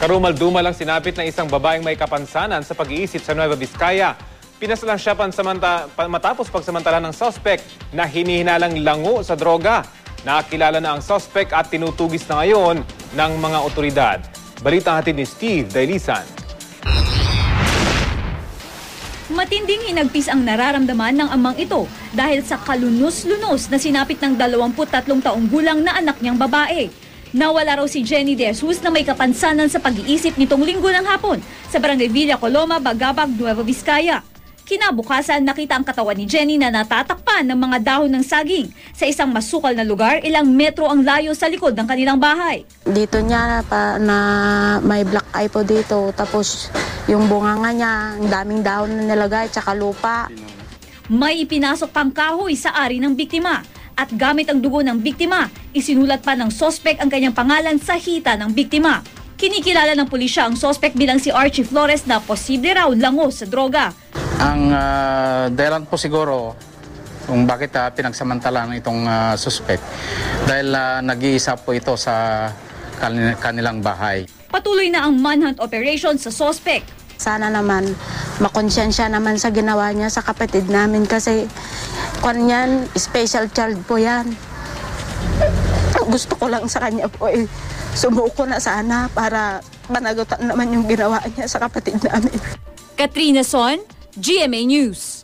Karumal-dumal ang sinapit ng isang babaeng may kapansanan sa pag-iisip sa Nueva Vizcaya. Pinasalan siya matapos pagsamantala ng suspect na hinihinalang lango sa droga. Nakakilala na ang suspect at tinutugis na ngayon ng mga otoridad. Balita hatid ni Steve Dailisan. Matinding hinagpis ang nararamdaman ng amang ito dahil sa kalunos-lunos na sinapit ng 23 taong gulang na anak niyang babae. Nawala raw si Jenny De Jesus na may kapansanan sa pag-iisip nitong linggo ng hapon sa Barangay Villa Coloma, Bagabag, Nueva Vizcaya. Kinabukasan, nakita ang katawan ni Jenny na natatakpan ng mga dahon ng saging sa isang masukal na lugar ilang metro ang layo sa likod ng kanilang bahay. Dito niya na may black eye po dito, tapos yung bunganga niya, ang daming dahon na nilagay, tsaka lupa. May ipinasok pang kahoy sa ari ng biktima at gamit ang dugo ng biktima, isinulat pa ng sospek ang kanyang pangalan sa hita ng biktima. Kinikilala ng pulisya ang sospek bilang si Archie Flores na posible raw lango sa droga. Ang dahilan po siguro kung bakit pinagsamantalaan itong suspect dahil nag-iisa po ito sa kanilang bahay. Patuloy na ang manhunt operation sa sospek. Sana naman makonsensya naman sa ginawa niya sa kapatid namin kasi kanyan, special child po yan. Gusto ko lang sa kanya po sumuko na sana para managutan naman yung ginawa niya sa kapatid namin. Katrina Son, GMA News.